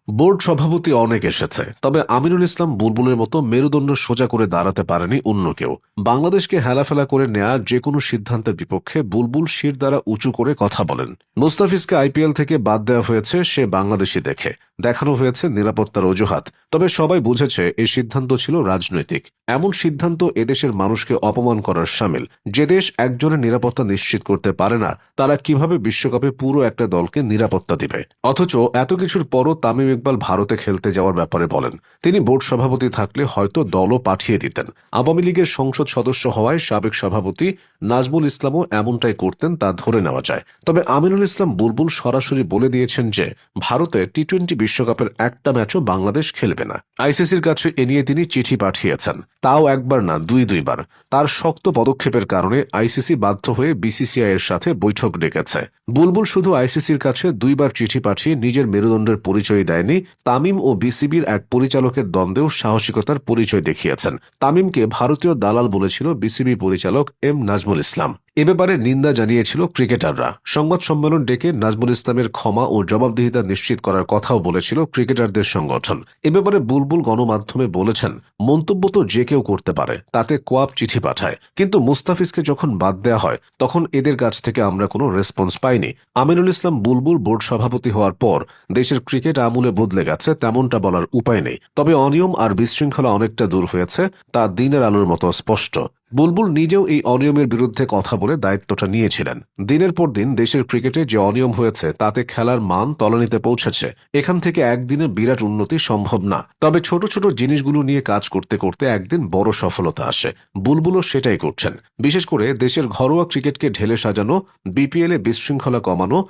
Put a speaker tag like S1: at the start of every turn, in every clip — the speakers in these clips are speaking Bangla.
S1: বোর্ড সভাপতি অনেক এসেছে, তবে আমিনুল ইসলাম বুলবুলের মতো মেরুদণ্ড সোজা করে দাঁড়াতে পারেনি অন্য কেউ। বাংলাদেশকে হেলাফেলা করে নেয়া যে কোনো সিদ্ধান্তের বিপক্ষে বুলবুল শির দ্বারা উঁচু করে কথা বলেন। মুস্তাফিজকে আইপিএল থেকে বাদ দেওয়া হয়েছে সে বাংলাদেশি দেখে, দেখানো হয়েছে নিরাপত্তার অজুহাত। তবে সবাই বুঝেছে এই সিদ্ধান্ত ছিল রাজনৈতিক। এমন সিদ্ধান্ত এদেশের মানুষকে অপমান করার শামিল। যে দেশ একজনের নিরাপত্তা নিশ্চিত করতে পারে না, তারা কিভাবে বিশ্বকাপে পুরো একটা দলকে নিরাপত্তা দিবে? অথচ এত কিছুর পরও তামিম ইকবাল ভারতে খেলতে যাওয়ার ব্যাপারে বলেন তিনি বোর্ড সভাপতি থাকলে হয়তো দলও পাঠিয়ে দিতেন। আওয়ামী লীগের সংসদ সদস্য হওয়ায় সাবেক সভাপতি নাজমুল ইসলামও এমনটাই করতেন, তা ধরে নেওয়া যায়। তবে আমিনুল ইসলাম বুলবুল সরাসরি বলে দিয়েছেন যে ভারতে টি-20 বিশ্বকাপের একটা ম্যাচও বাংলাদেশ খেলবে না। আইসিসির কাছে এ নিয়ে তিনি চিঠি পাঠিয়েছেন, তাও একবার না দুইবার। তার শক্ত পদক্ষেপের কারণে আইসিসি বাধ্য হয়ে বিসিসিআই এর সাথে বৈঠক ডেকেছে। বুলবুল শুধু আইসিসির কাছে দুইবার চিঠি পাঠিয়ে নিজের মেরুদণ্ডের পরিচয় দেয়নি, তামিম ও বিসিবির এক পরিচালকের দ্বন্দ্বেও সাহসিকতার পরিচয় দেখিয়েছেন। তামিমকে ভারতীয় দালাল বলেছিল বিসিবি পরিচালক এম নাজমুল ইসলাম। এ ব্যাপারে নিন্দা জানিয়েছিল ক্রিকেটাররা। সংবাদ সম্মেলন ডেকে নাজমুল ইসলামের ক্ষমা ও জবাবদিহিতা নিশ্চিত করার কথাও বলেছিল ক্রিকেটারদের সংগঠন। এ ব্যাপারে বুলবুল গণমাধ্যমে বলেছেন, মন্তব্য তো যে কেউ করতে পারে, তাতে কোয়াব চিঠি পাঠায়, কিন্তু মুস্তাফিজকে যখন বাদ দেওয়া হয় তখন এদের কাছ থেকে আমরা কোনো রেসপন্স পাইনি। আমিনুল ইসলাম বুলবুল বোর্ড সভাপতি হওয়ার পর দেশের ক্রিকেট আমূলে বদলে গেছে তেমনটা বলার উপায় নেই। তবে অনিয়ম আর বিশৃঙ্খলা অনেকটা দূর হয়েছে, তা দিনের আলোর মতো স্পষ্ট। বুলবুল নিজেও এই অনিয়মের বিরুদ্ধে কথা বলে দায়িত্বটা নিয়েছিলেন। দিনের পর দিন দেশের ক্রিকেটে যে অনিয়ম হয়েছে তাতে খেলার মান তলানিতে পৌঁছেছে। এখান থেকে একদিনে বিরাট উন্নতি সম্ভব না, তবে ছোট ছোট জিনিসগুলো নিয়ে কাজ করতে করতে একদিন বড় সফলতা আসে। বুলবুলও সেটাই করছেন। বিশেষ করে দেশের ঘরোয়া ক্রিকেটকে ঢেলে সাজানো, বিপিএলে বিশৃঙ্খলা কমানো,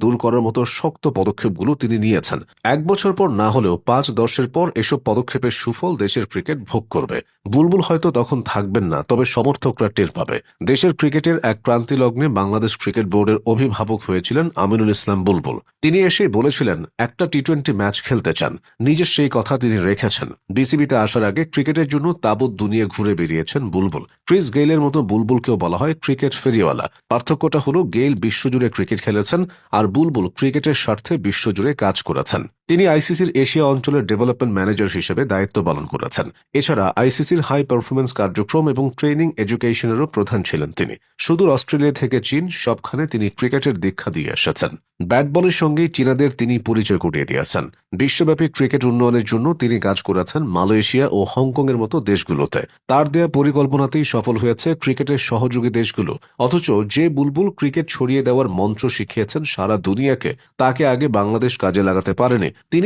S1: দূর করার মতো শক্ত পদক্ষেপগুলো তিনি নিয়েছেন। এক বছর পর না হলেও 5-10 পর এসব পদক্ষেপের সুফল দেশের ক্রিকেট ভোগ করবে। বুলবুল হয়তো তখন থাকবেন না, তবে সমর্থকরা টের পাবে। দেশের ক্রিকেটের এক ক্রান্তিলগ্নে বাংলাদেশ ক্রিকেট বোর্ডের অভিভাবক হয়েছিলেন আমিনুল ইসলাম বুলবুল। তিনি এসে বলেছিলেন একটা টি-20 ম্যাচ খেলতে চান, নিজের সেই কথা তিনি রেখেছেন। বিসিবিতে আসার আগে ক্রিকেটের জন্য তাবৎ দুনিয়া ঘুরে বেরিয়েছেন বুলবুল। ক্রিস গেইলের মতো বুলবুলকেও বলা হয় ক্রিকেট ফেরিওয়ালা। পার্থক্যটা হলো গেইল বিশ্বজুড়ে ক্রিকেট খেলেছেন আর বুলবুল ক্রিকেটের স্বার্থে বিশ্বজুড়ে কাজ করেছেন। তিনি আইসিসির এশিয়া অঞ্চলের ডেভেলপমেন্ট ম্যানেজার হিসেবে দায়িত্ব পালন করেছেন। এছাড়া আইসিসির হাই পারফরমেন্স কার্যক্রম এবং ট্রেনিং এডুকেশনেরও প্রধান ছিলেন তিনি। সুদূর অস্ট্রেলিয়া থেকে চীন, সবখানে তিনি ক্রিকেটের দীক্ষা দিয়ে এসেছেন। ব্যাট বলের সঙ্গেই চীনাদের তিনি পরিচয় করিয়ে দিয়েছেন। বিশ্বব্যাপী ক্রিকেট উন্নয়নের জন্য তিনি কাজ করেছেন মালয়েশিয়া ও হংকংয়ের মতো দেশগুলোতে। তার দেয়া পরিকল্পনাতেই সফল হয়েছে ক্রিকেটের সহযোগী দেশগুলো। অথচ যে বুলবুল ক্রিকেট ছড়িয়ে দেওয়ার মন্ত্র শিখিয়েছেন সারা দুনিয়াকে, তাকে আগে বাংলাদেশ কাজে লাগাতে পারেনি। তিনি